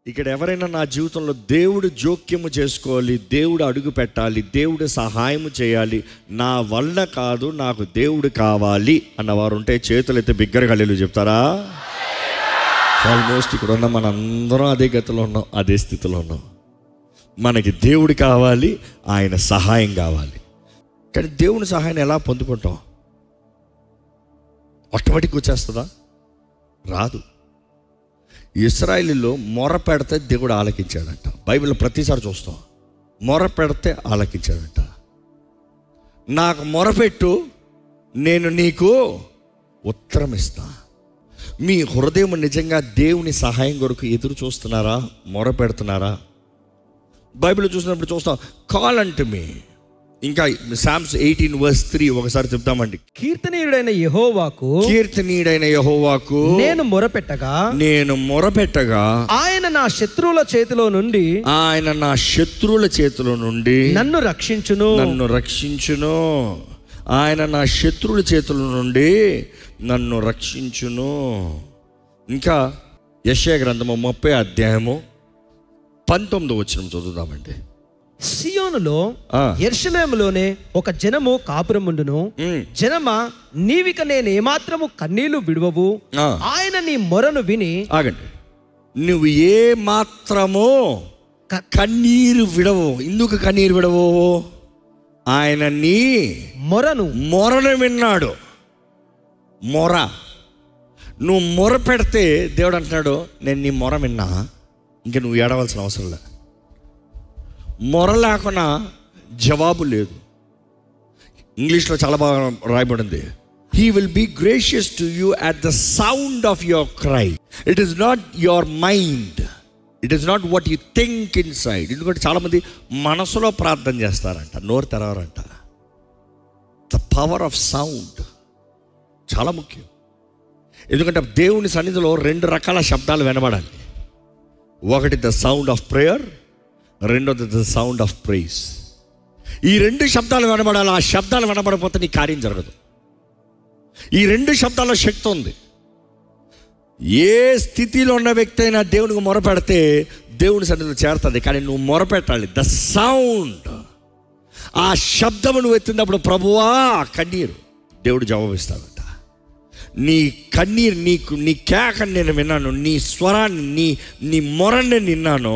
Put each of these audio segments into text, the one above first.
ఇక్కడ ఎవరైనా నా జీవితంలో దేవుడు జోక్యము చేసుకోవాలి, దేవుడు అడుగు పెట్టాలి, దేవుడు సహాయము చేయాలి, నా వల్ల కాదు నాకు దేవుడు కావాలి అన్నవారు ఉంటే చేతులైతే బిగ్గరగా హల్లెలూయా చెప్తారా? ఆల్మోస్ట్ ఇక్కడ ఉన్న మనందరం అదే గతిలో ఉన్నాం, అదే స్థితిలో ఉన్నాం. మనకి దేవుడు కావాలి, ఆయన సహాయం కావాలి. కానీ దేవుని సహాయాన్ని ఎలా పొందుకుంటాం? ఆటోమేటిక్గా వచ్చేస్తుందా? రాదు. ఇశ్రాయేలులో మొర పెడితే దేవుడు ఆలకించాడంట. బైబిల్లో ప్రతిసారి చూస్తాం, మొర పెడితే ఆలకించాడంట. నాకు మొరపెట్టు, నేను నీకు ఉత్తరం ఇస్తా. మీ హృదయం నిజంగా దేవుని సహాయం కొరకు ఎదురు చూస్తున్నారా? మొర పెడుతున్నారా? బైబిల్లో చూసినప్పుడు చూస్తాం, కాల్ అంటు మీ. ఇంకా సామ్స్ 18:3 ఒకసారి చెప్తామండి. కీర్తనీయుడైన యెహోవాకు నేను మొరపెట్టగా ఆయన నా శత్రువుల చేతిలో నుండి నన్ను రక్షించును. ఆయన నా శత్రువుల చేతుల నుండి నన్ను రక్షించును. ఇంకా యెషయా గ్రంథము 30:19 చదువుదామండి. సియోనులో యెరూషలేములోనే ఒక జనము కాపురముండును. జనమా, నీవిక నేను ఏమాత్రము కన్నీళ్లు విడువవు. ఆయన నీ మొరను విని. ఆగండి, నువ్వు ఏ మాత్రము కన్నీరు విడవు. ఎందుకు కన్నీరు విడవు? ఆయన నీ మొరను విన్నాడు. మొర నువ్వు మొర పెడితే దేవుడు అంటున్నాడు, నేను నీ మొర విన్నా, ఇంక నువ్వు ఏడవలసిన అవసరం లేదు. మొర లేకుండా జవాబు లేదు. ఇంగ్లీష్లో చాలా బాగా రాయబడింది, he will be gracious to you at the sound of your cry. It is not your mind, it is not what you think inside. ఎందుకంటే చాలామంది మనసులో ప్రార్థన చేస్తారంట, నోరు తెరవరంట. ద పవర్ ఆఫ్ సౌండ్ చాలా ముఖ్యం. ఎందుకంటే దేవుని సన్నిధిలో 2 రకాల శబ్దాలు వినబడాలి. ఒకటి ద సౌండ్ ఆఫ్ ప్రేయర్, రెండోది ద సౌండ్ ఆఫ్ ప్రైజ్. ఈ 2 శబ్దాలు వినబడాలి. ఆ శబ్దాలు వినబడకపోతే నీ కార్యం జరగదు. ఈ 2 శబ్దాల్లో శక్తి ఉంది. ఏ స్థితిలో ఉన్న వ్యక్తి అయినా దేవునికి మొరపెడితే దేవుని సన్నిధిలో చేరుతుంది. కానీ నువ్వు మొరపెట్టాలి. ద సౌండ్, ఆ శబ్దము నువ్వు ఎత్తినప్పుడు, ప్రభువా కన్నీరు, దేవుడు జవాబిస్తాడంట. నీ కన్నీరు, నీ కేకని నేను విన్నాను, నీ స్వరాన్ని, నీ మొరని నేను విన్నాను,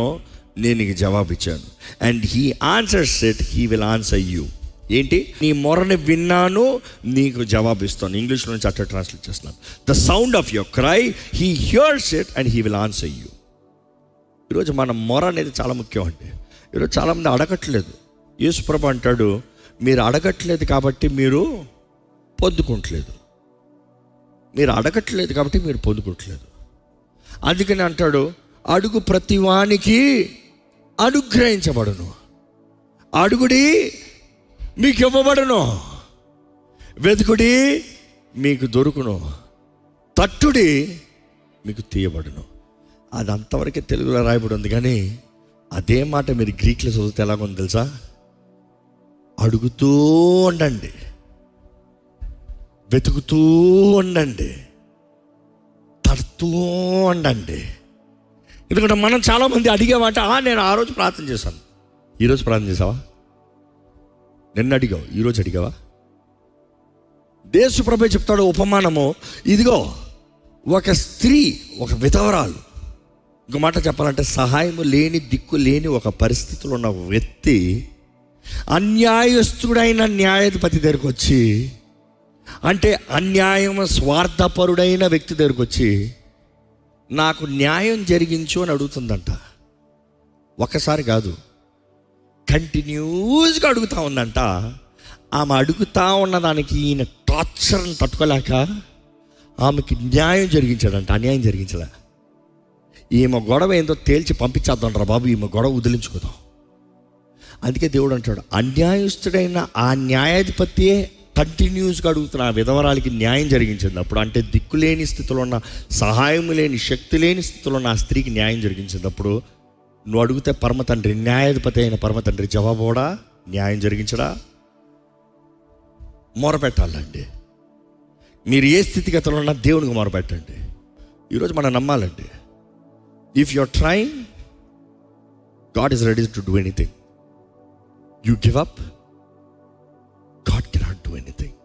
నేను నీకు జవాబిచ్చాను. And he answers it, he will answer you. ఏంటి? నీ మొరని విన్నాను, నీకు జవాబిస్తాను. ఇంగ్లీష్లో నుంచి అట్లా ట్రాన్స్లేట్ చేస్తున్నాను. The sound of your cry, he here's it and he will answer you. ఈరోజు మన మొర అనేది చాలా ముఖ్యం అండి. ఈరోజు చాలామంది అడగట్లేదు. యేసుప్రభు అంటాడు, మీరు అడగట్లేదు కాబట్టి మీరు పొందుకోవట్లేదు. మీరు అడగట్లేదు కాబట్టి మీరు పొందుకోవట్లేదు. అందుకని అంటాడు, అడుగు ప్రతివానికి అనుగ్రహించబడును, అడుగుడి మీకు ఇవ్వబడును, వెతుకుడి మీకు దొరుకును, తట్టుడి మీకు తీయబడును. అది అంతవరకే తెలుగులో రాయబడి ఉంది. కానీ అదే మాట మీరు గ్రీక్లో చదివితే ఎలాగొంది తెలుసా? అడుగుతూ ఉండండి, వెతుకుతూ ఉండండి, తడుతూ ఉండండి. ఎందుకంటే మనం చాలామంది అడిగామంటే, నేను ఆ రోజు ప్రార్థన చేశాను. ఈరోజు ప్రార్థన చేసావా? నిన్న అడిగావు, ఈరోజు అడిగావా? యేసు ప్రభువే చెప్తాడు ఉపమానము. ఇదిగో ఒక స్త్రీ, ఒక విధవరాలు, ఇంకో మాట చెప్పాలంటే సహాయం లేని, దిక్కు లేని ఒక పరిస్థితిలో ఉన్న వ్యక్తి అన్యాయస్తుడైన న్యాయాధిపతి దగ్గరకు వచ్చి, అంటే అన్యాయం స్వార్థపరుడైన వ్యక్తి దగ్గరకు వచ్చి, నాకు న్యాయం జరిగించు అని అడుగుతుందంట. ఒకసారి కాదు, కంటిన్యూస్గా అడుగుతూ ఉందంట. ఆమె అడుగుతూ ఉన్నదానికి ఈయన టార్చర్ని తట్టుకోలేక ఆమెకి న్యాయం జరిగించాడంట. అన్యాయం జరిగించలే. ఈమె గొడవ ఏందో తేల్చి పంపించేద్దాం రా బాబు, ఈమె గొడవ వదిలించుకుందాం. అందుకే దేవుడు అంటాడు, అన్యాయస్తుడైన ఆ న్యాయాధిపతియే కంటిన్యూస్గా అడుగుతున్న ఆ విధవరాలకి న్యాయం జరిగించినప్పుడు, అంటే దిక్కులేని స్థితిలో ఉన్న, సహాయం లేని, శక్తి లేని స్థితిలో ఉన్న ఆ స్త్రీకి న్యాయం జరిగించినప్పుడు నువ్వు అడిగితే పరమ తండ్రి, న్యాయాధిపతి అయిన పరమ తండ్రి జవాబుడా, న్యాయం జరిగించడా? మొరపెట్టాలండి. మీరు ఏ స్థితిగతుల్లో ఉన్నా దేవునికి మొరపెట్టండి. ఈరోజు మనం నమ్మాలండి. If you're trying, God is ready to do anything. You give up, God cannot do anything.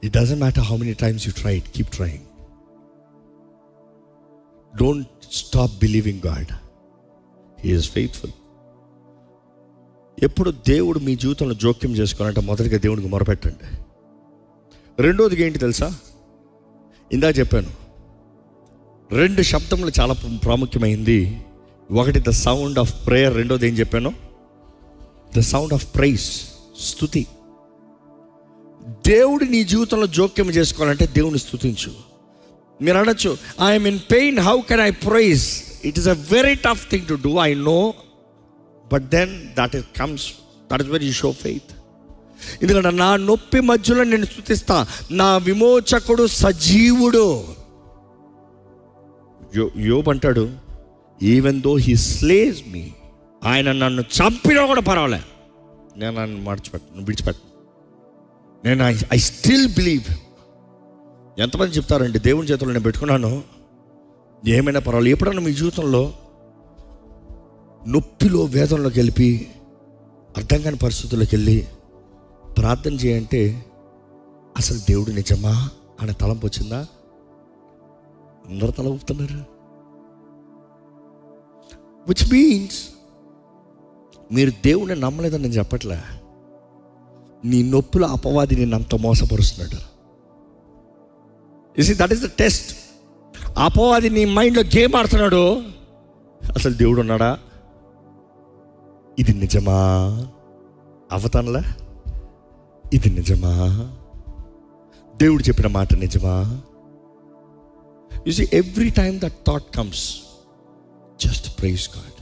It doesn't matter how many times you try it, keep trying. Don't stop believing God. He is faithful. ఎప్పుడు దేవుడు మీ జీవితంలో జోక్యం చేసుకోవాలంటే మొదటిగా దేవుడికి మొరపెట్టండి. రెండోదిగా ఏంటి తెలుసా? ఇందా చెప్పాను, 2 శబ్దములు చాలా ప్రాముఖ్యమైంది. ఒకటి ద సౌండ్ ఆఫ్ ప్రేయర్, రెండోది ఏం చెప్పాను? ద సౌండ్ ఆఫ్ ప్రైజ్, స్తుతి. దేవుడు నీ జీవితంలో జోక్యం చేసుకోవాలంటే దేవుని స్తుతించు. మీరు అనొచ్చు, I'm in pain, how can I praise? It is a very tough thing to do, I know. But then that is where you show faith. ఎందుకంటే నా నొప్పి మధ్యలో నేను స్తుతిస్తా, నా విమోచకుడు సజీవుడు. యోబు అంటాడు, ఈవెన్ దో హీ స్లేస్ మీ, ఆయన నన్ను చంపినా కూడా పర్వాలే, నేను నన్ను విడిచిపెట్టను. నేను ఐ స్టిల్ బిలీవ్. ఎంతమంది చెప్తారండి, దేవుని చేతుల్లో నేను పెట్టుకున్నాను, ఏమైనా పర్వాలేదు. ఎప్పుడన్నా మీ జీవితంలో నొప్పిలో వేదనలోకి వెళ్ళి అర్థం కాని పరిస్థితుల్లోకి వెళ్ళి ప్రార్థన చేయంటే అసలు దేవుడు నిజమా అనే తలంపు వచ్చిందా? అందరూ తల ఊపుతున్నారు. విచ్ మీన్స్ మీరు దేవుడిని నమ్మలేదని నేను చెప్పట్లే, నీ నొప్పుల అపవాది నేను అంత మోసపరుస్తున్నాడు. You see, that is the test. అపవాది నీ మైండ్లో గేమ్ ఆడుతున్నాడు. అసలు దేవుడు ఉన్నాడా? ఇది నిజమా? అవతాన్లా ఇది నిజమా? దేవుడు చెప్పిన మాట నిజమా? You see, every time that thought comes, just praise God.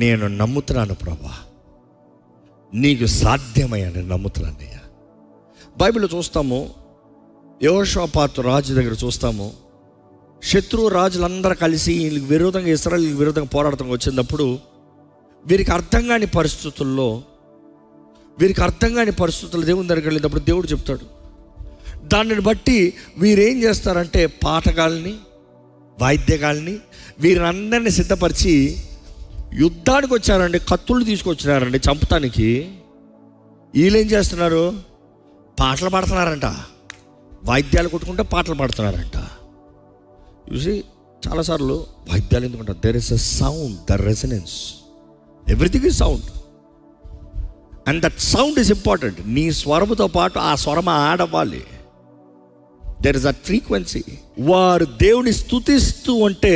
నేను నమ్ముతున్నాను ప్రభా, నీకు సాధ్యమయ్యా, నేను నమ్ముతున్నానయ్యా. బైబిల్లో చూస్తాము, యెహోషాపాతు రాజు దగ్గర చూస్తాము, శత్రు రాజులందరూ కలిసి వీళ్ళకి విరోధంగా, ఇశ్రాయేలుకి విరోధంగా పోరాటం వచ్చినప్పుడు వీరికి అర్థం కాని పరిస్థితుల్లో దేవుని దగ్గరికి వెళ్ళినప్పుడు దేవుడు చెప్తాడు. దానిని బట్టి వీరేం చేస్తారంటే పాటగాళ్ళని, వాయిద్యగాళ్ళని, వీరందరినీ సిద్ధపరిచి యుద్ధానికి వచ్చారండి. కత్తులు తీసుకొచ్చినారండి చంపటానికి. వీళ్ళేం చేస్తున్నారు? పాటలు పాడుతున్నారంట, వాయిద్యాలు కొట్టుకుంటే పాటలు పాడుతున్నారంట. చూసి చాలాసార్లు వాయిద్యాలు ఎందుకంటే there is a sound, the resonance, everything is sound, and that sound is important. నీ స్వరముతో పాటు ఆ స్వరం ఆడవ్వాలి. There is that frequency. వారు దేవుని స్తుతిస్తూ అంటే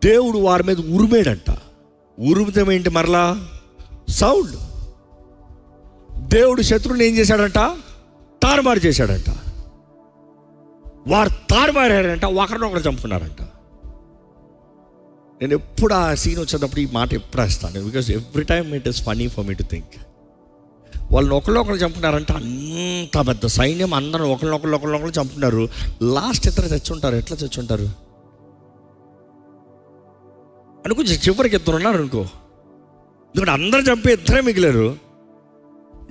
దేవుడు వారి మీద ఉరిమేడంట. ఉరుముతం ఏంటి? మరలా సౌండ్. దేవుడు శత్రువుని ఏం చేశాడంట? తారుమారు చేశాడంట. వారు తారుమారారంట, ఒకరినొకరు చంపుకున్నారంట. నేను ఎప్పుడు ఆ సీన్ వచ్చేటప్పుడు ఈ మాట ఎప్పుడు వేస్తాను, because every time it is funny for me to think. వాళ్ళని ఒకరు చంపుకున్నారంటే, అంత పెద్ద సైన్యం అందరూ ఒకరినొకరు చంపుకున్నారు. లాస్ట్ ఇద్దరు చచ్చుంటారు. ఎట్లా చచ్చుంటారు అనుకో, చివరికి ఇద్దరు ఉన్నారు అనుకో, ఎందుకంటే అందరూ చంపి ఇద్దరే మిగిలారు.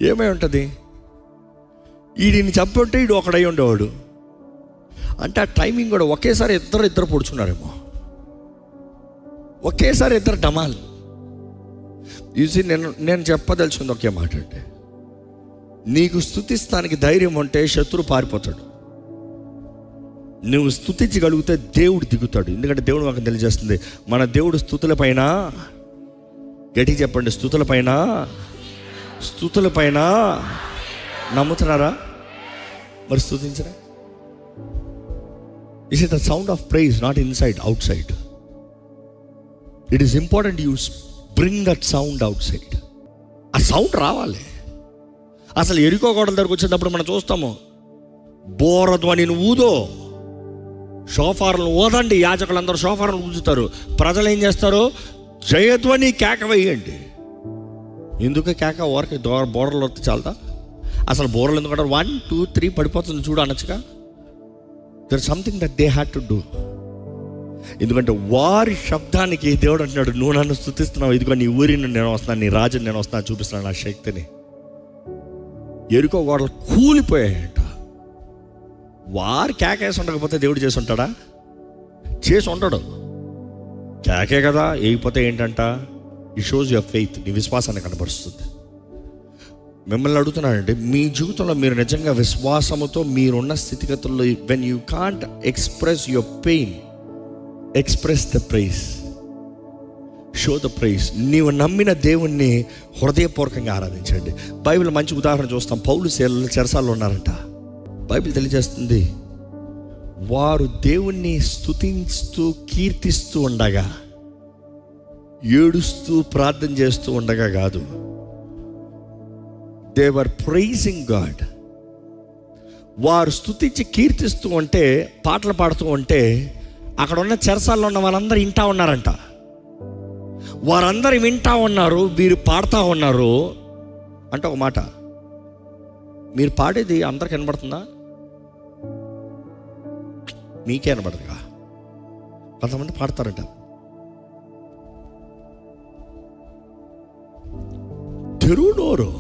ఏమై ఉంటుంది? ఈడిని చంపి ఉంటే ఈడు ఒకడై ఉండేవాడు. అంటే ఆ టైమింగ్ కూడా ఒకేసారి ఇద్దరు పొడుచుకున్నారేమో, ఒకేసారి ఇద్దరు డమాల్. చూసి నేను చెప్పదలుచుకుంది ఒకే మాట అంటే, నీకు స్తుతిస్తానికి ధైర్యం ఉంటే శత్రువు పారిపోతాడు. నువ్వు స్తుతించగలిగితే దేవుడు దిగుతాడు. ఎందుకంటే దేవుడు మాకు తెలియజేస్తుంది, మన దేవుడు స్తుతుల పైన, గట్టిగా చెప్పండి, స్తుతుల పైన నమ్ముతున్నారా? మరి స్తుతించరా? Is it the sound of praise, not inside, outside. It is important you bring that sound outside. ఆ సౌండ్ రావాలి. అసలు ఎరికో గోడల దగ్గరకు వచ్చేటప్పుడు మనం చూస్తాము, బోరధ్వనిని ఊదో, షోఫార్లను ఊదండి. యాజకులందరూ షోఫార్లను ఊదుతారు. ప్రజలు ఏం చేస్తారు? జయధ్వని కేక వేయండి. ఎందుకు కేక? ఊరికి బోర్డర్లు వస్తే చాలదా? అసలు బోర్డర్లు ఎందుకంటారు? 1 2 3 పడిపోతుంది చూడు అనొచ్చుగా. There something that they had to do. ఎందుకంటే వారి శబ్దానికి దేవుడు అంటున్నాడు, నువ్వు నన్ను స్తుతిస్తున్నావు, ఇదిగో నీ ఊరిని నేను వస్తున్నాను, నీ రాజుని నేను వస్తున్నాను, చూపిస్తున్నాను నా శక్తిని. ఎరుకో గోడలు కూలిపోయాయంట. వారు కేకేసి ఉండకపోతే దేవుడు చేసి ఉంటాడా? చేసి ఉండడు. కేకే కదా, వేయకపోతే ఏంటంట, ఇట్ షోస్ యువర్ ఫెయిత్, నీ విశ్వాసాన్ని కనబరుస్తుంది. మిమ్మల్ని అడుగుతున్నానండి, మీ జీవితంలో మీరు నిజంగా విశ్వాసముతో మీరున్న స్థితిగతుల్లో, when you can't express your pain, express the praise, show the praise. నీవు నమ్మిన దేవుణ్ణి హృదయపూర్వకంగా ఆరాధించండి. బైబిల్ మంచి ఉదాహరణ చూస్తాం. పౌలు చెరసాల్లో ఉన్నారంట. బైబిల్ తెలియజేస్తుంది, వారు దేవుణ్ణి స్తుతిస్తూ కీర్తిస్తూ ఉండగా, ఏడుస్తూ ప్రార్థన చేస్తూ ఉండగా కాదు, దే వర్ ప్రైజింగ్ గాడ్. వారు స్తుతించి కీర్తిస్తూ ఉంటే, పాటలు పాడుతూ ఉంటే, అక్కడ ఉన్న చెరసాల్లో ఉన్న వాళ్ళందరూ వింటా ఉన్నారంట. వారందరూ వింటా ఉన్నారు, వీరు పాడుతూ ఉన్నారు. అంటే ఒక మాట, మీరు పాడేది అందరికి వినబడుతుందా? మీకే వినబడదుగా. కొంతమంది పాడతారంట, తెరువునోరు.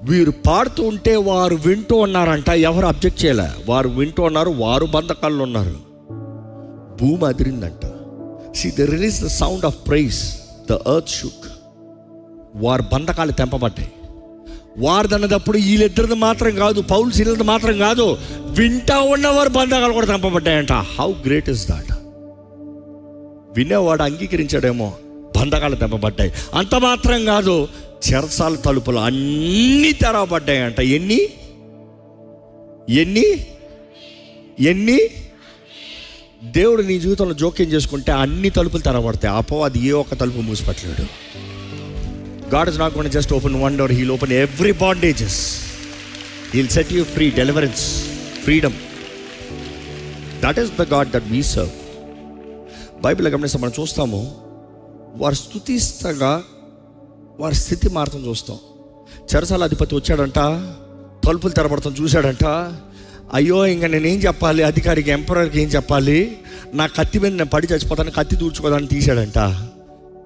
వీరు పాడుతూ ఉంటే వారు వింటూ ఉన్నారంట, ఎవరు అబ్జెక్ట్ చేయలే. వారు వింటూ ఉన్నారు, వారు బంధకాల్లో ఉన్నారు. భూమి అదిరిందంట. See, they released the sound of praise. The earth shook. వారు బంధకాలు తెంపబడ్డాయి. వారు అన్నదప్పుడు వీళ్ళిద్దరిది మాత్రం కాదు, పౌలు శీలది మాత్రం కాదు, వింటా ఉన్నవారు బంధకాలు కూడా తెంపబడ్డాయంట. How great is that! వినేవాడు అంగీకరించాడేమో, బంధకాలు తెంపబడ్డాయి. అంత మాత్రం కాదు, చెరసాల తలుపులు అన్నీ తెరవబడ్డాయంట. ఎన్ని ఎన్ని ఎన్ని దేవుడు నీ జీవితంలో జోక్యం చేసుకుంటే అన్ని తలుపులు తెరవబడతాయి. అపవాది ఏ ఒక్క తలుపు మూసిపెట్టలేడు. God is not going to just open one door, He'll open every bondages. He'll set you free, deliverance, freedom. That is the God that we serve. Bible గమనిస్తే మనం చూస్తాము, వారు స్తుతిస్తగా వారి స్థితి మారతం చూస్తాం. చెరసాల అధిపతి వచ్చాడంట, తలుపులు తెరబడతాం చూశాడంట. అయ్యో, ఇంకా నేనేం చెప్పాలి, అధికారికి ఎంపరర్కి ఏం చెప్పాలి, నా కత్తి మీద నేను పడి చచ్చిపోతాను, కత్తి దూర్చుకోదాన్ని తీశాడంట.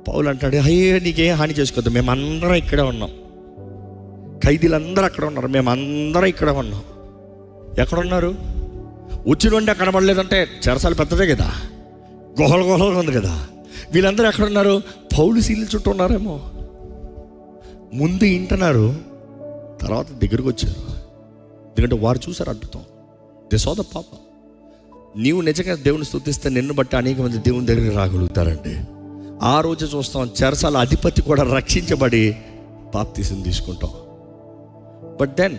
పౌలు అంటాడు, అయ్యో నీకేం హాని చేసుకోవద్దు, మేమందరం ఇక్కడే ఉన్నాం, ఖైదీలందరూ అక్కడ ఉన్నారు, మేమందరం ఇక్కడే ఉన్నాం. ఎక్కడున్నారు? ఉచ్చి నుండి కనబడలేదంటే చెరసాల పెద్దదే కదా, గుహలుగా ఉంది కదా. వీళ్ళందరూ ఎక్కడున్నారు? పౌలు శీల చుట్టూ ఉన్నారేమో. ముందు వింటున్నారు, తర్వాత దగ్గరకు వచ్చారు. ఎందుకంటే వారు చూసారు అద్భుతం. They saw the power. నీవు నిజంగా దేవుని స్తుతిస్తే నిన్ను బట్టి అనేక మంది దేవుని దగ్గరికి రాగలుగుతారండి. ఆ రోజు చూస్తాం, చెరసాల అధిపతి కూడా రక్షించబడి బాప్తిసం తీసుకుంటాం. బట్ దెన్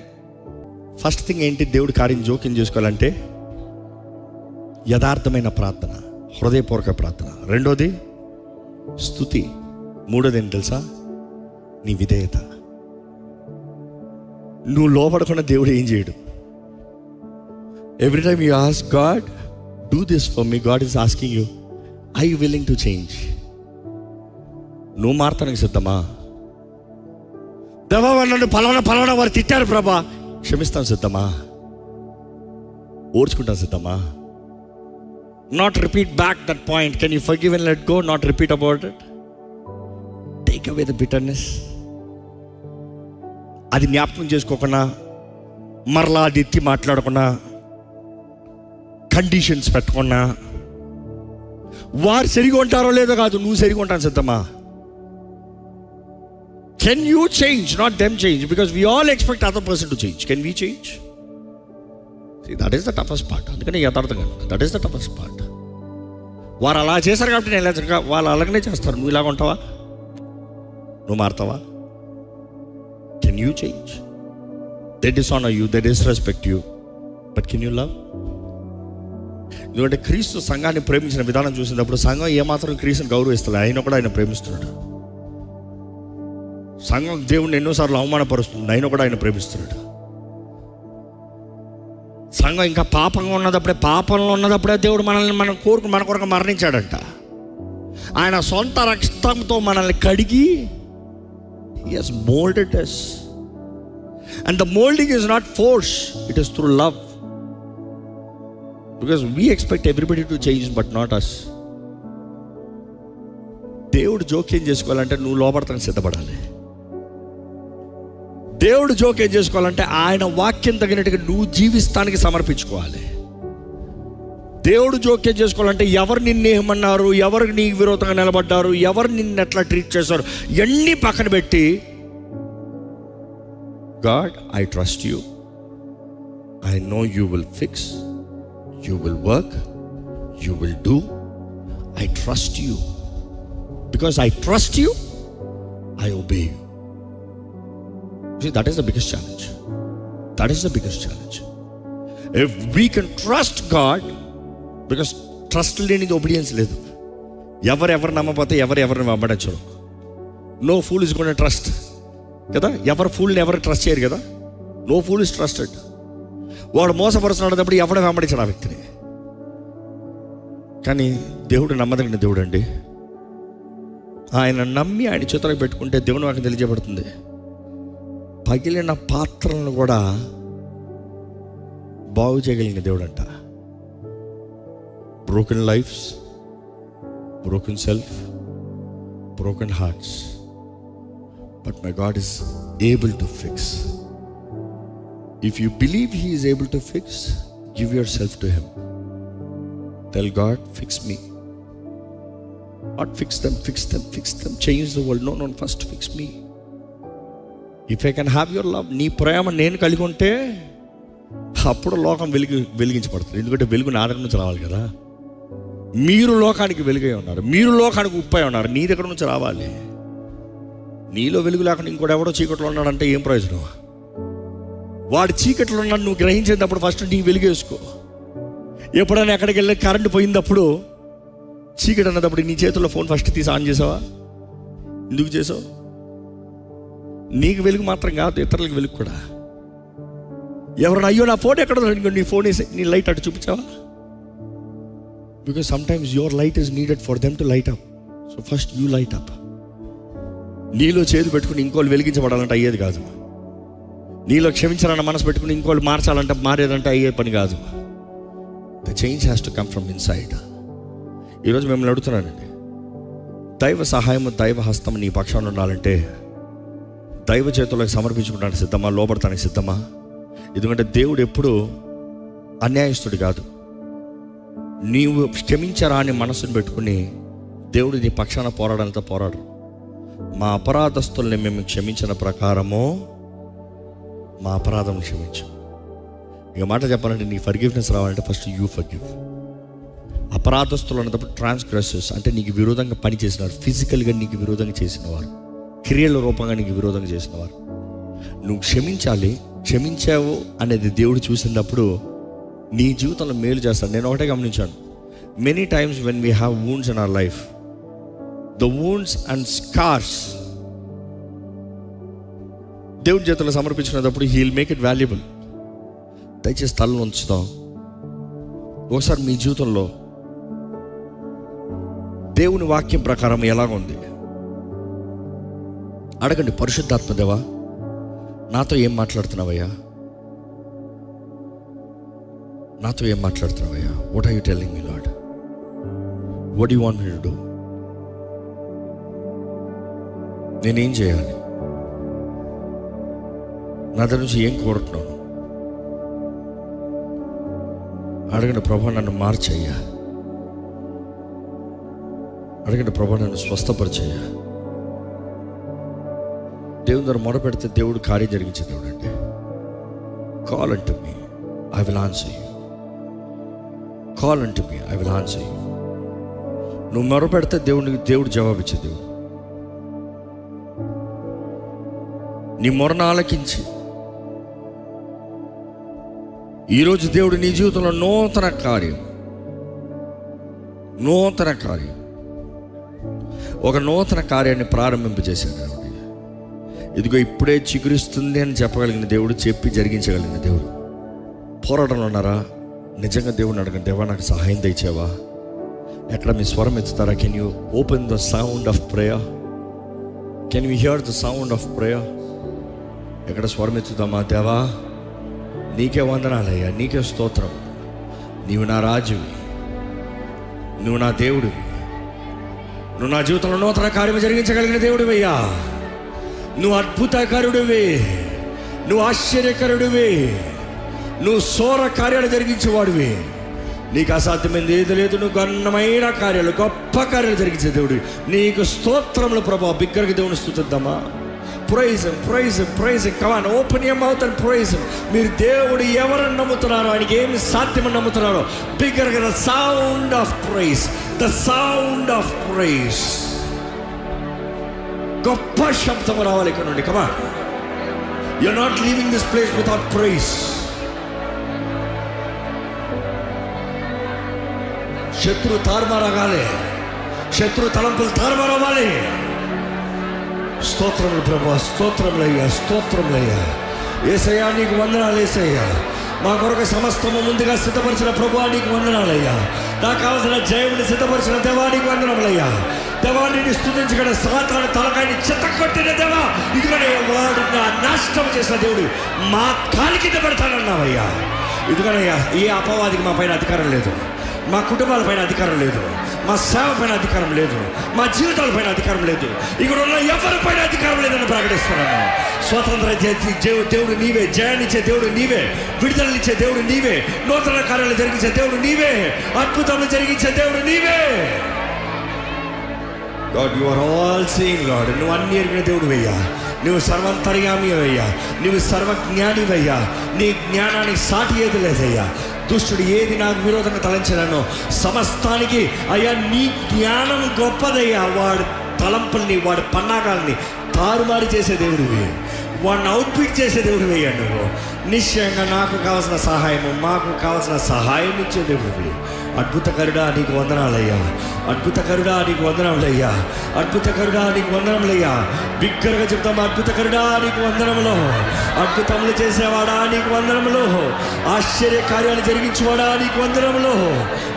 ఫస్ట్ థింగ్ ఏంటి? దేవుడి కార్యం జోక్యం చేసుకోవాలంటే యథార్థమైన ప్రార్థన, హృదయపూర్వక ప్రార్థన. రెండోది స్తుతి. మూడోది ఏంటి తెలుసా? నీ విధేయత. నువ్వు లోపడకుండా దేవుడు ఏం చేయడు. Every time you ask God, do this for me, God is asking you, I you willing to change? నువ్వు మారతానికి సిద్ధమా? దేవా నన్ను పలానా వారు తిట్టారు ప్రభా, క్షమిస్తాం సిద్ధమా? ఓర్చుకుంటాం సిద్ధమా? Not repeat back that point. Can you forgive and let go? Not repeat about it. Take away the bitterness. అది జ్ఞాపకం చేసుకోకుండా, మరలా అది ఎత్తి మాట్లాడకుండా, కండిషన్స్ పెట్టకుండా. వారు సరిగా ఉంటారో లేదో కాదు, నువ్వు సరిగా ఉంటాను సిద్ధమా? Can you change? Not them change, because we all expect other person to change. Can we change? That is the toughest part. అందుకని యథార్థంగా, that is the toughest part. వారు అలా చేశారు కాబట్టి నేను ఇలా, వాళ్ళు అలాగనే చేస్తారు. నువ్వు ఇలాగ ఉంటావా? నువ్వు మారుతావా? Can you change? They dishonour you, they disrespect you, but can you love? ఎందుకంటే క్రీస్తు సంఘాన్ని ప్రేమించిన విధానం చూసినప్పుడు సంఘం ఏమాత్రం క్రీస్తుని గౌరవిస్తుంది, ఆయన కూడా ఆయన ప్రేమిస్తున్నాడు. సంఘం దేవుడిని ఎన్నోసార్లు అవమానపరుస్తుంది, ఆయన కూడా ఆయన ప్రేమిస్తున్నాడు. సంఘం ఇంకా పాపంగా ఉన్నదప్పుడే, పాపంలో ఉన్నదప్పుడే దేవుడు మనల్ని మన కొరకు మరణించాడంట. ఆయన సొంత రక్తంతో మనల్ని కడిగి He has molded us. And the molding is not force, it is through love. Because we expect everybody to change, but not us. దేవుడు జోక్యం చేసుకోవాలంటే నువ్వు లోపడతానికి సిద్ధపడాలి. దేవుడు జోక్యం చేసుకోవాలంటే ఆయన వాక్యం తగినట్టుగా నువ్వు జీవిస్తానికి సమర్పించుకోవాలి. దేవుడు జోక్యం చేసుకోవాలంటే ఎవరు నిన్ను ఏమన్నారు, ఎవరు నీకు విరోధంగా నిలబడ్డారు, ఎవరు నిన్ను ఎట్లా ట్రీట్ చేశారు, ఇవన్నీ పక్కన పెట్టి God I trust you, I know you will fix, you will work, you will do, I trust you, because I trust you, I obey you. See, that is the biggest challenge. That is the biggest challenge. If we can trust God, because trust లేనిది obedience లేదు. ఎవరెవరు నమ్మకపోతే ఎవరిని వెంబడించరు. No fool is going to trust కదా. ఎవరు ఫూల్ని ఎవరు trust చేయరు కదా. No fool is trusted. వాడు మోసపరుస్తున్నాడు ఎవడ వెంబడించాడు ఆ వ్యక్తిని. కానీ దేవుడు నమ్మదగిన దేవుడు అండి. ఆయన నమ్మి ఆయన చేతులకు పెట్టుకుంటే దేవుని వాక్యం తెలియజేయబడుతుంది, పగిలిన పాత్రలను కూడా బాగు చేయగలిగిన దేవుడు అంట. Broken lives, broken self, broken hearts, but my God is able to fix. If you believe he is able to fix, give yourself to him. Tell God, fix me. Not fix them, change the world. No, first fix me. If I can have your love, నీ ప్రేమ నేను కలిగి ఉంటే అప్పుడు లోకం వెలిగించబడుతుంది. ఎందుకంటే వెలుగు నా దగ్గర నుంచి రావాలి కదా. మీరు లోకానికి వెలుగై ఉన్నారు, మీరు లోకానికి ఉప్పై ఉన్నారు, నీ దగ్గర నుంచి రావాలి. నీలో వెలుగు లేకుండా ఇంకోటి ఎవడో చీకట్లో ఉన్నాడంటే ఏం ప్రయోజనం? వాడు చీకట్లో ఉన్నాడు నువ్వు గ్రహించేటప్పుడు ఫస్ట్ నీ వెలుగేసుకో. ఎప్పుడైనా ఎక్కడికి వెళ్ళి కరెంటు పోయినప్పుడు చీకటి అన్నప్పుడు నీ చేతుల్లో ఫోన్ ఫస్ట్ తీసి ఆన్ చేసావా? ఎందుకు చేసావు? నీకు వెలుగు మాత్రం కాదు, ఇతరులకు వెలుగు కూడా. ఎవరైనా అయ్యో నా ఫోన్ ఎక్కడ నీ ఫోన్ వేసి నీ లైట్ అటు చూపించావా? Because sometimes your light is needed for them to light up. So first you light up. నీలో చేతి పెట్టుకుని ఇంకోళ్ళు వెలిగించబడాలంటే అయ్యేది కాదు. నీలో క్షమించాలన్న మనసు పెట్టుకుని ఇంకోళ్ళు మార్చాలంటే మారేదంటే అయ్యే పని కాదు. The change has to come from inside. ఈరోజు మిమ్మల్ని అడుగుతున్నానండి, దైవ సహాయము, దైవ హస్తం నీ పక్షాన ఉండాలంటే దైవ చేతులకు సమర్పించుకుంటానికి సిద్ధమా? లోపడటానికి సిద్ధమా? ఎందుకంటే దేవుడు ఎప్పుడు అన్యాయస్తుడు కాదు. నీవు క్షమించరా అని మనసును పెట్టుకుని దేవుడు నీ పక్షాన పోరాడంతా పోరాడు. మా అపరాధస్తుల్ని మేము క్షమించిన ప్రకారము మా అపరాధం క్షమించు. ఇక మాట చెప్పాలంటే నీ ఫర్గివ్నెస్ రావాలంటే ఫస్ట్ యూ ఫర్గివ్. అపరాధస్తులు అన్నప్పుడు ట్రాన్స్గ్రెసర్స్ అంటే నీకు విరోధంగా పని చేసినవారు, ఫిజికల్గా నీకు విరోధంగా చేసినవారు, క్రియల రూపంగా నీకు విరోధంగా చేసినవారు. నువ్వు క్షమించాలి. క్షమించావు అనేది దేవుడు చూసినప్పుడు నీ జీవితంలో మేలు చేస్తాడు. నేను ఒకటే గమనించాను, many times when we have wounds in our life, the wounds and scars దేవుడి చేతుల్లో సమర్పించినప్పుడు he will make it valuable. దయచేసి తలను ఉంచుతాం. ఒకసారి మీ జీవితంలో దేవుని వాక్యం ప్రకారం ఎలాగుంది అడగండి. పరిశుద్ధాత్మ దేవా, నాతో ఏం మాట్లాడుతున్నావయ్యా? నాతో ఏం మాట్లాడుతున్నావయ్యా? What are you telling me Lord? What you want me to do? నేనేం చేయాలి? నా దగ్గర నుంచి ఏం కోరుతున్నాను? అడగండి. ప్రభా నన్ను మార్చయ్యా. అడగండి. ప్రభా నన్ను స్వస్థపరిచయ్యా. దేవుని ద్వారా మొరపెడితే దేవుడు కార్యం జరిగించే దేవుడు అండి. Call unto me, I will answer you. Call unto me, I will answer you. నువ్వు మొరపెడితే దేవుడు జవాబిచ్చే దేవుడు. నీ మొరను ఆలకించి ఈరోజు దేవుడు నీ జీవితంలో నూతన కార్యం, ఒక నూతన కార్యాన్ని ప్రారంభింపజేశాడు. ఇదిగో ఇప్పుడే చిగురిస్తుంది అని చెప్పగలిగిన దేవుడు, చెప్పి జరిగించగలిగిన దేవుడు. పోరాటంలో ఉన్నారా? నిజంగా దేవుడిని అడగండి. దేవా నాకు సహాయం తెచ్చావా? ఎక్కడ మీ స్వరం ఎత్తుతారా? Can you open the sound of prayer? Can you hear the sound of prayer? ఎక్కడ స్వరం ఎత్తుతామా? దేవా నీకే వందనాలయ్యా, నీకే స్తోత్రం. నీవు నా రాజువి, నువ్వు నా దేవుడివి, నువ్వు నా జీవితంలో నూతన కార్యం జరిగించగలిగిన దేవుడివయ్యా. నువ్వు అద్భుతకరుడివి, నువ్వు ఆశ్చర్యకరుడివి, నువ్వు సోర కార్యాలు జరిగించేవాడివి. నీకు అసాధ్యమైనది ఏది లేదు. నువ్వు ఘనమైన కార్యాలు, గొప్ప కార్యాలు జరిగించే దేవుడు. నీకు స్తోత్రములు ప్రభా. బిగ్గరగా దేవుని స్తుతిద్దామా? Praise him, praise him, praise him. Come on, open your mouth and praise him. మీరు దేవుడు ఎవరని నమ్ముతున్నారో, ఆయనకి ఏమి సాధ్యమని నమ్ముతున్నారో, బిగ్గరగా the sound of praise, the sound of praise. గొప్ప శబ్దం రావాలి ఇక్కడ నుండి. Come on, you are not leaving this place without praise. శత్రు తారుమారగాలి, శత్రు తలంపులు తారుమారవ్వాలి. స్తోత్రములు ప్రభా, స్తోత్రములయ్యా, స్తోత్రములయ్యా. యేసయ్యా నీకు వందనాలు. యేసయ్యా మా కొరకు సమస్తము ముందుగా సిద్ధపరిచిన ప్రభువా నీకు వందనాలయ్యా. నాకు కావలసిన జయముని సిద్ధపరిచిన దేవా నీకు వందనములయ్యా. దేవా నిన్ను స్తుతించగల సాతాను తలకాయని చెత్తకొట్టిన దేవా, ఇదిగోనే వాడు నా నాశనం చేసిన దేవుడు మా కాలి కింద పెడతానన్నావయ్యా. ఇదిగోనయ్యా, ఏ అపవాదికి మా పైన అధికారం లేదు, మా కుటుంబాల పైన అధికారం లేదు, మా సేవ పైన అధికారం లేదు, మా జీవితాల పైన అధికారం లేదు, ఇక్కడ ఉన్న ఎవరి పైన అధికారం లేదని ప్రకటిస్తున్నాను. స్వతంత్ర దేవుడు నీవే, జయాన్నిచ్చే దేవుడు నీవే, విడుదలనిచ్చే దేవుడు నీవే, నూతన కార్యాలు జరిగించే దేవుడు నీవే, అద్భుతాలు జరిగించే దేవుడు నీవే. God, you are all seeing God. నువ్వు అన్ని ఎరిగిన దేవుడు అయ్యా. నువ్వు సర్వంతర్యామి అయ్యా, నువ్వు సర్వజ్ఞానివయ్యా. నీ జ్ఞానానికి సాటి ఏది లేదయ్యా. దుష్టుడు ఏది నాకు విరోధంగా తలంచానో సమస్తానికి అయ్యా నీ జ్ఞానం గొప్పదయ్యా. వాడి తలంపుల్ని, వాడి పన్నాగాల్ని తారుమారు చేసే దేవుడివి, వాడిని అవుట్ఫిట్ చేసే దేవుడివి అయ్యా. నువ్వు నిశ్చయంగా నాకు కావాల్సిన సహాయము, మాకు కావాల్సిన సహాయం ఇచ్చే దేవుడివి. అద్భుతకరుడా నీకు వందనాలయ్యా, అద్భుతకరుడా నీకు వందనములయ్యా, అద్భుతకరుడా నీకు వందనములయ్యా. బిగ్గరగా చెప్తాము, అద్భుతకరుడా నీకు వందనములు. అద్భుతములు చేసేవాడా నీకు వందనములు. ఆశ్చర్య కార్యాలు జరిగించేవాడా నీకు వందనములు.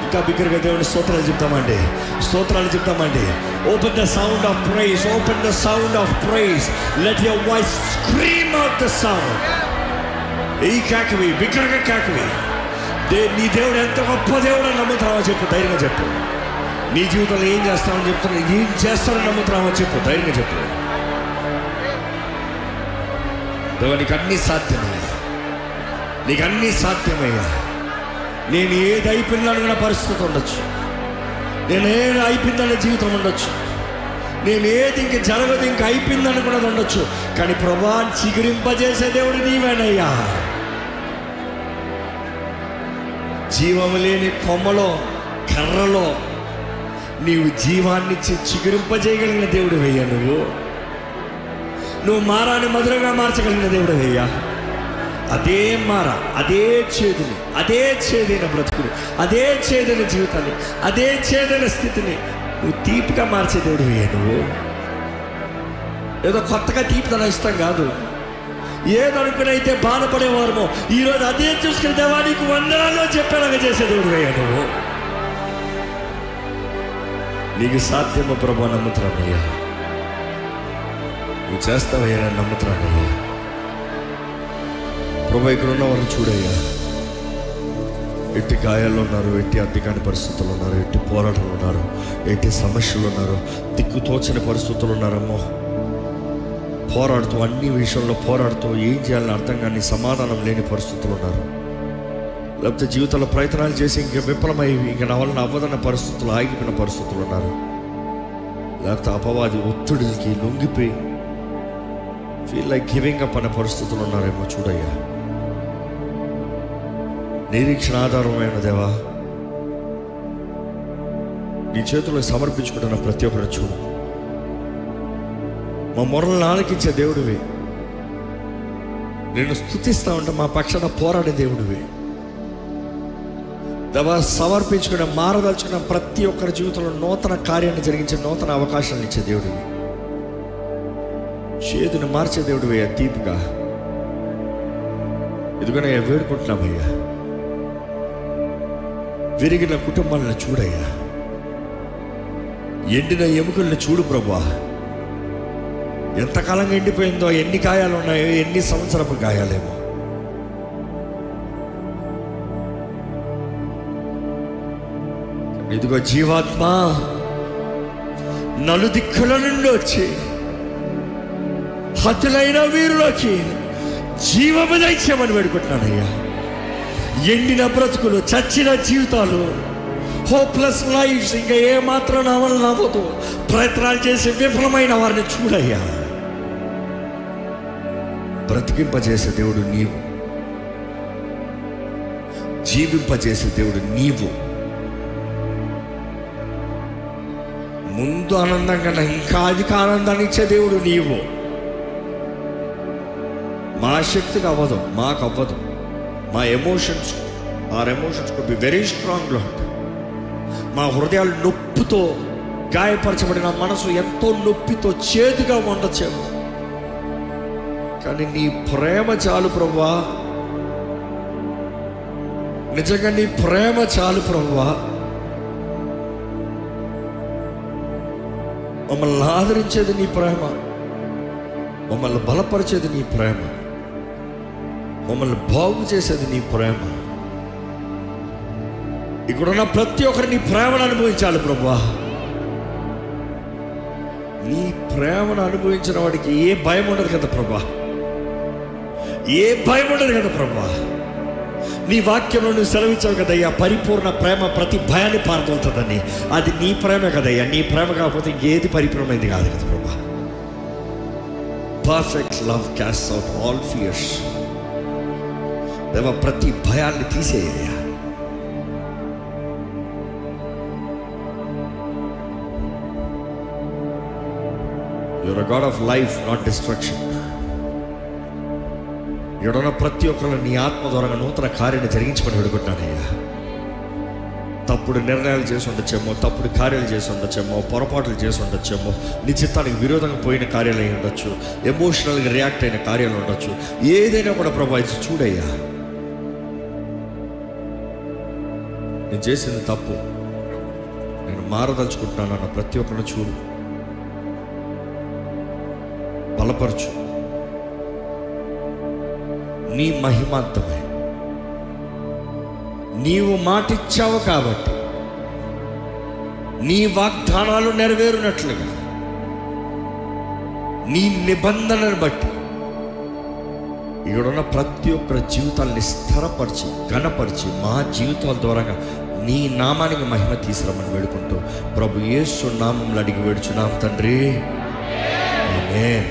ఇంకా బిగ్గరగా దేవుని స్తోత్రాలు చెప్తామండి, స్తోత్రాలు చెప్తామండి. Open the sound of praise, open the sound of praise. Let your voice scream out the sound. ఈ కేకవి, బిగ్గరగా కేకవి. నీ దేవుడు ఎంత గొప్ప దేవుడు అని నమ్ముతున్నావో చెప్పు, ధైర్యంగా చెప్పు. నీ జీవితంలో ఏం చేస్తామని చెప్తున్నా, ఏం చేస్తానని నమ్ముతున్నావో చెప్పు, ధైర్యంగా చెప్పు. దేవా నీకు అన్నీ సాధ్యమయ్యా, నీకు అన్నీ సాధ్యమయ్యా. నేను ఏది అయిపోయిందనుకున్న పరిస్థితి ఉండొచ్చు, నేను ఏది అయిపోయిందనే జీవితం ఉండొచ్చు, నేను ఏది ఇంక జరగదు ఇంక అయిపోయిందనుకున్నది ఉండొచ్చు. కానీ ప్రభువా చిగురింపజేసే దేవుడు నీవేనయ్యా. జీవము లేని కొమ్మలో, కర్రలో నీవు జీవాన్నిచ్చి చిగురింపజేయగలిగిన దేవుడు వెయ్యా. నువ్వు మారాన్ని మధురంగా మార్చగలిగిన దేవుడు వెయ్యా. అదే మార, అదే చేదుని, అదే చేదైన బ్రతుకుని, అదే చేదైన జీవితాన్ని, అదే చేదైన స్థితిని నువ్వు తీపిగా మార్చే దేవుడు వెయ్యా. నువ్వు ఏదో కొత్తగా తీపిదన ఇష్టం కాదు. ఏదనుకునైతే బాధపడేవారమో ఈరోజు అదే చూసుకుని దేవా నీకు వందనాలు చెప్పేలాగా చేసే దేవుడు అయ్యా. నీకు సాధ్యమో ప్రభా నమ్ముతున్నానయ్యా, నువ్వు చేస్తావయ్యా, నమ్ముతున్నానయ్యా. ప్రభా ఇక్కడ ఉన్న వారిని చూడయ్యా, ఎట్టి గాయాల్లో ఉన్నారు, ఎట్టి అద్దెకాని పరిస్థితులు ఉన్నారు, ఎట్టి పోరాటాలు ఉన్నారు, ఎట్టి సమస్యలు ఉన్నారు, దిక్కుతోచని పరిస్థితులు ఉన్నారమ్మో. పోరాడుతూ, అన్ని విషయంలో పోరాడుతూ, ఏం చేయాలని అర్థం కానీ సమాధానం లేని పరిస్థితులు ఉన్నారు. లేకపోతే జీవితంలో ప్రయత్నాలు చేసి ఇంక విఫలమై ఇంక నా వలన అవ్వదన్న పరిస్థితులు, ఆగిపోయిన పరిస్థితులు ఉన్నారు. లేకపోతే అపవాది ఒత్తిడికి లొంగిపోయి ఫీల్ లైక్ గివింగ్ అప్ అనే పరిస్థితులు ఉన్నారేమో చూడయ్యా. నిరీక్షణ ఆధారమైన దేవా నీ చేతుల్లో సమర్పించుకుంటున్న ప్రతి ఒక్కరు చూడు. మా మొరలను ఆలకించే దేవుడివి, నేను స్తుతిస్తా ఉంటే మా పక్షాన పోరాడే దేవుడివి దేవా. సమర్పించుకున్న, మారదలుచుకున్న ప్రతి ఒక్కరి జీవితంలో నూతన కార్యాన్ని జరిగించే, నూతన అవకాశాలను ఇచ్చే దేవుడివి, చేదుని మార్చే దేవుడివయ్యా. తీపిగా ఇదిగోనయ్యా వేడుకుంటున్నామయ్యా. విరిగిన కుటుంబాలను చూడయ్యా, ఎండిన ఎముకలను చూడు ప్రభువా. ఎంతకాలంగా ఎండిపోయిందో, ఎన్ని గాయాలు ఉన్నాయో, ఎన్ని సంవత్సరపు గాయాలేమో. ఇదిగో జీవాత్మ నలుదిక్కుల నుండి వచ్చి హతులైన వీరులోకి జీవము దయచేయమని వేడుకుంటున్నానయ్యా. ఎండిన బ్రతుకులు, చచ్చిన జీవితాలు, హోప్లెస్ లైఫ్స్, ఇంకా ఏమాత్రం నా వల్ల అవ్వదు, ప్రయత్నాలు చేసి విఫలమైన వారిని చూడయ్యా. బ్రతికింపజేసే దేవుడు నీవు, జీవింపజేసే దేవుడు నీవు. ముందు ఆనందం కన్నా ఇంకా అధిక ఆనందాన్ని ఇచ్చే దేవుడు నీవు. మా శక్తికి అవ్వదు, మాకు అవ్వదు. మా emotions, our emotions could be very strong lot. మా హృదయాలు నొప్పితో గాయపరచబడిన మనసు ఎంతో నొప్పితో చేదుగా ఉండొచ్చేమో, కానీ నీ ప్రేమ చాలు ప్రభువా. నిజంగా నీ ప్రేమ చాలు ప్రభువా. మమ్మల్ని ఆదరించేది నీ ప్రేమ, మమ్మల్ని బలపరిచేది నీ ప్రేమ, మమ్మల్ని బాగు చేసేది నీ ప్రేమ. ఇక్కడున్న ప్రతి ఒక్కరు నీ ప్రేమను అనుభవించాలి ప్రభువా. నీ ప్రేమను అనుభవించిన వాడికి ఏ భయం ఉండదు కదా ప్రభువా, ఏ భయం ఉండదు కదా ప్రభువా. నీ వాక్యంలో నువ్వు సెలవించావు కదయ్యా, పరిపూర్ణ ప్రేమ ప్రతి భయాన్ని పారదోలుతుందని. అది నీ ప్రేమ కదయ్యా. నీ ప్రేమ కాకపోతే ఏది పరిపూర్ణమైంది కాదు కదా ప్రభువా. Perfect love casts out all fears. దేవా, ప్రతి భయాన్ని తీసేయ్యా. Your a God of life, not destruction. ఎడన ప్రతి ఒక్కరు నీ ఆత్మ ద్వారా నూతన కార్యాన్ని జరిగించమని వేడుకుంటున్నానయ్యా. తప్పుడు నిర్ణయాలు చేసి ఉండొచ్చేమో, తప్పుడు కార్యాలు చేసి ఉండొచ్చేమో, పొరపాట్లు చేసి ఉండొచ్చేమో, నీ చిత్తానికి విరోధంగా పోయిన కార్యాలు అయి ఉండొచ్చు, ఎమోషనల్గా రియాక్ట్ అయిన కార్యాలు ఉండొచ్చు. ఏదైనా కూడా ప్రభావితం చూడయ్యా. నేను చేసింది తప్పు, నేను మారదలుచుకుంటున్నాను అన్న ప్రతి ఒక్కరిని చూడు, బలపరచు. నీ మహిమాంతమే. నీవు మాటిచ్చావు కాబట్టి నీ వాగ్దానాలు నెరవేరునట్లుగా నీ నిబంధనను బట్టి ఇక్కడున్న ప్రతి ఒక్కరి జీవితాన్ని స్థిరపరిచి ఘనపరిచి మా జీవితాల ద్వారా నీ నామానికి మహిమ తీసుకురమ్మని వేడుకుంటూ ప్రభు యేసు నామములో అడిగి వేడుచున్నాం తండ్రి, ఆమేన్.